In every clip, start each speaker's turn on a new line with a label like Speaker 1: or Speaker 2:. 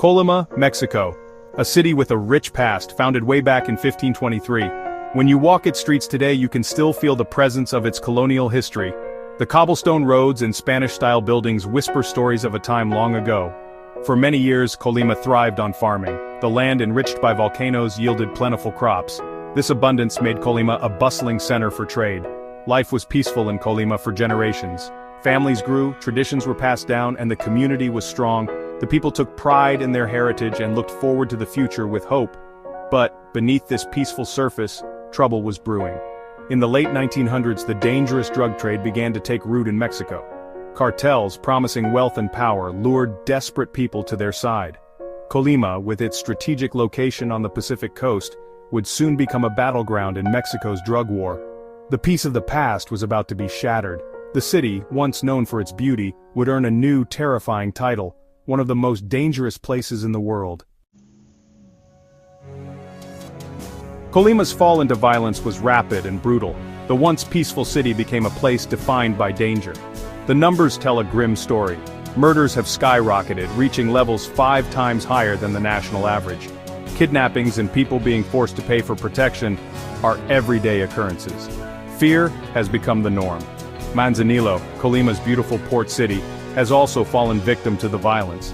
Speaker 1: Colima, Mexico. A city with a rich past, founded way back in 1523. When you walk its streets today, you can still feel the presence of its colonial history. The cobblestone roads and Spanish-style buildings whisper stories of a time long ago. For many years, Colima thrived on farming. The land enriched by volcanoes yielded plentiful crops. This abundance made Colima a bustling center for trade. Life was peaceful in Colima for generations. Families grew, traditions were passed down, and the community was strong. The people took pride in their heritage and looked forward to the future with hope. But, beneath this peaceful surface, trouble was brewing. In the late 1900s, the dangerous drug trade began to take root in Mexico. Cartels, promising wealth and power, lured desperate people to their side. Colima, with its strategic location on the Pacific coast, would soon become a battleground in Mexico's drug war. The peace of the past was about to be shattered. The city, once known for its beauty, would earn a new, terrifying title, one of the most dangerous places in the world. Colima's fall into violence was rapid and brutal. The once peaceful city became a place defined by danger. The numbers tell a grim story. Murders have skyrocketed, reaching levels 5 times higher than the national average. Kidnappings and people being forced to pay for protection are everyday occurrences. Fear has become the norm. Manzanillo, Colima's beautiful port city, has also fallen victim to the violence.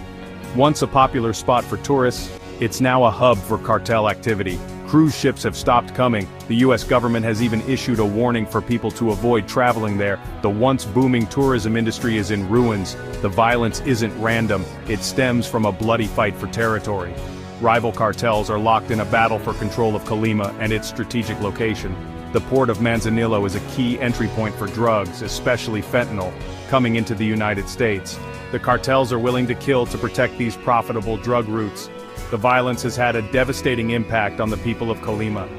Speaker 1: Once a popular spot for tourists, it's now a hub for cartel activity. Cruise ships have stopped coming. The US government has even issued a warning for people to avoid traveling there. The once booming tourism industry is in ruins. The violence isn't random, it stems from a bloody fight for territory. Rival cartels are locked in a battle for control of Colima and its strategic location. The port of Manzanillo is a key entry point for drugs, especially fentanyl, coming into the United States. The cartels are willing to kill to protect these profitable drug routes. The violence has had a devastating impact on the people of Colima.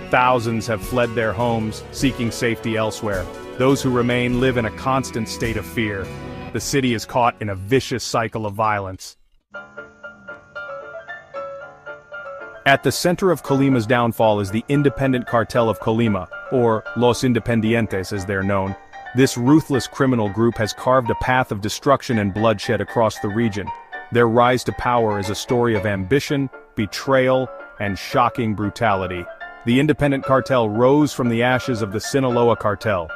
Speaker 1: Thousands have fled their homes, seeking safety elsewhere. Those who remain live in a constant state of fear. The city is caught in a vicious cycle of violence. At the center of Colima's downfall is the Independent Cartel of Colima, or Los Independientes as they're known. This ruthless criminal group has carved a path of destruction and bloodshed across the region. Their rise to power is a story of ambition, betrayal, and shocking brutality. The Independent Cartel rose from the ashes of the Sinaloa Cartel.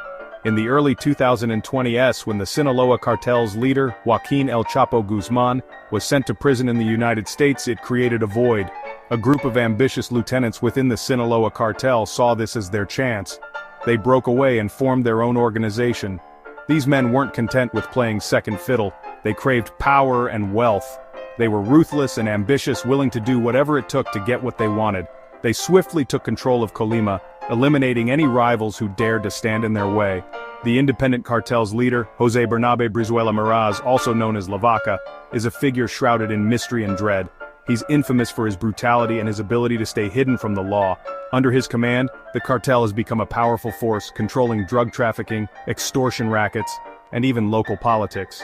Speaker 1: In the early 2020s, when the Sinaloa Cartel's leader, Joaquin El Chapo Guzman, was sent to prison in the United States, it created a void. A group of ambitious lieutenants within the Sinaloa Cartel saw this as their chance. They broke away and formed their own organization. These men weren't content with playing second fiddle. They craved power and wealth. They were ruthless and ambitious, willing to do whatever it took to get what they wanted. They swiftly took control of Colima, eliminating any rivals who dared to stand in their way. The Independent Cartel's leader, Jose Bernabe Brizuela Meraz, also known as La Vaca, is a figure shrouded in mystery and dread. He's infamous for his brutality and his ability to stay hidden from the law. Under his command, the cartel has become a powerful force, controlling drug trafficking, extortion rackets, and even local politics.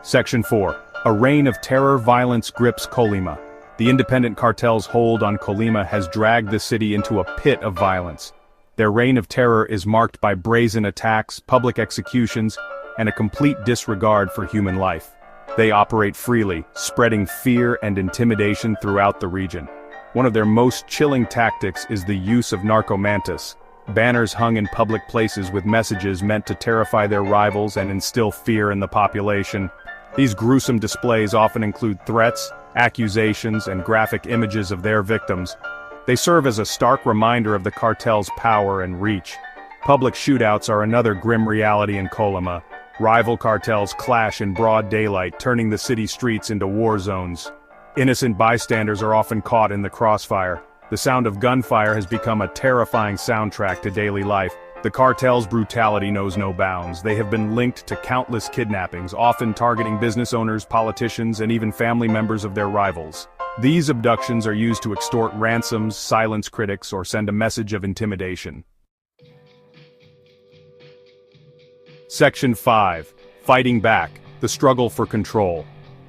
Speaker 1: Section 4. A reign of terror violence grips Colima. The Independent Cartel's hold on Colima has dragged the city into a pit of violence. Their reign of terror is marked by brazen attacks, public executions, and a complete disregard for human life. They operate freely, spreading fear and intimidation throughout the region. One of their most chilling tactics is the use of narcomantis, banners hung in public places with messages meant to terrify their rivals and instill fear in the population. These gruesome displays often include threats, accusations, and graphic images of their victims. They serve as a stark reminder of the cartel's power and reach. Public shootouts are another grim reality in Colima. Rival cartels clash in broad daylight, turning the city streets into war zones. Innocent bystanders are often caught in the crossfire. The sound of gunfire has become a terrifying soundtrack to daily life. The cartel's brutality knows no bounds. They have been linked to countless kidnappings, often targeting business owners, politicians, and even family members of their rivals. These abductions are used to extort ransoms, silence critics, or send a message of intimidation. Section 5. Fighting back, the struggle for control.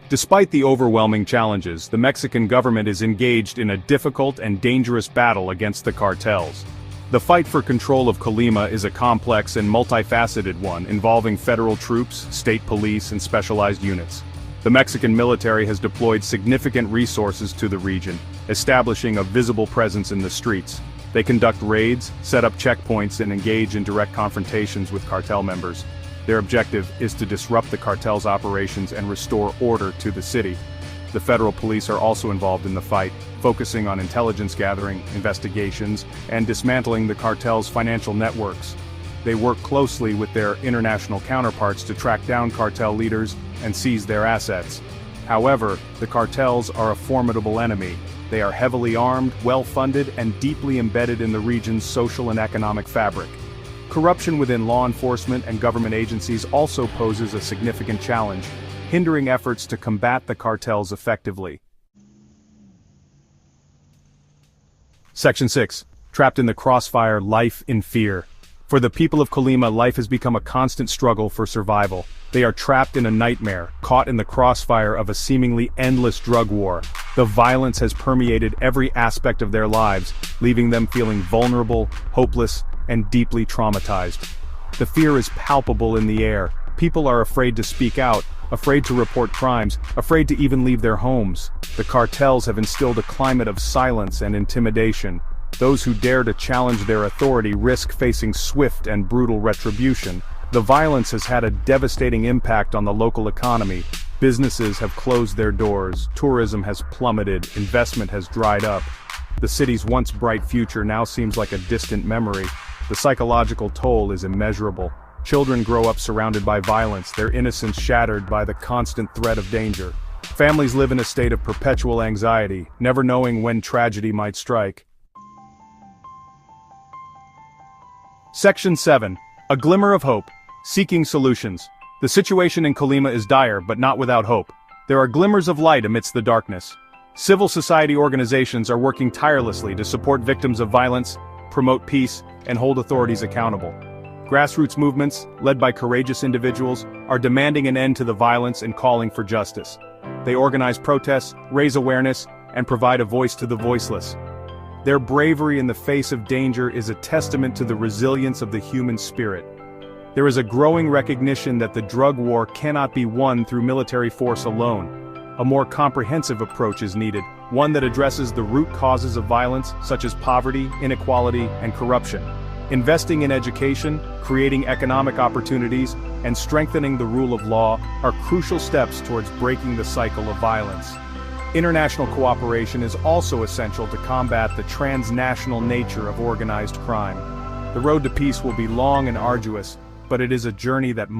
Speaker 1: Despite the overwhelming challenges, the Mexican government is engaged in a difficult and dangerous battle against the cartels. The fight for control of Colima is a complex and multifaceted one involving federal troops, state police, and specialized units. The Mexican military has deployed significant resources to the region, establishing a visible presence in the streets. They conduct raids, set up checkpoints, and engage in direct confrontations with cartel members. Their objective is to disrupt the cartel's operations and restore order to the city. The federal police are also involved in the fight, focusing on intelligence gathering, investigations, and dismantling the cartel's financial networks. They work closely with their international counterparts to track down cartel leaders and seize their assets. However, the cartels are a formidable enemy. They are heavily armed, well-funded, and deeply embedded in the region's social and economic fabric. Corruption within law enforcement and government agencies also poses a significant challenge, hindering efforts to combat the cartels effectively. Section 6. Trapped in the crossfire, life in fear. For the people of Colima, life has become a constant struggle for survival. They are trapped in a nightmare, caught in the crossfire of a seemingly endless drug war. The violence has permeated every aspect of their lives, leaving them feeling vulnerable, hopeless, and deeply traumatized. The fear is palpable in the air. People are afraid to speak out, afraid to report crimes, afraid to even leave their homes. The cartels have instilled a climate of silence and intimidation. Those who dare to challenge their authority risk facing swift and brutal retribution. The violence has had a devastating impact on the local economy. Businesses have closed their doors, tourism has plummeted, investment has dried up. The city's once bright future now seems like a distant memory. The psychological toll is immeasurable. Children grow up surrounded by violence, their innocence shattered by the constant threat of danger. Families live in a state of perpetual anxiety, never knowing when tragedy might strike. Section 7. A Glimmer of Hope. Seeking solutions. The situation in Colima is dire, but not without hope. There are glimmers of light amidst the darkness. Civil society organizations are working tirelessly to support victims of violence, promote peace, and hold authorities accountable. Grassroots movements, led by courageous individuals, are demanding an end to the violence and calling for justice. They organize protests, raise awareness, and provide a voice to the voiceless. Their bravery in the face of danger is a testament to the resilience of the human spirit. There is a growing recognition that the drug war cannot be won through military force alone. A more comprehensive approach is needed, one that addresses the root causes of violence, such as poverty, inequality, and corruption. Investing in education, creating economic opportunities, and strengthening the rule of law are crucial steps towards breaking the cycle of violence. International cooperation is also essential to combat the transnational nature of organized crime. The road to peace will be long and arduous, but it is a journey that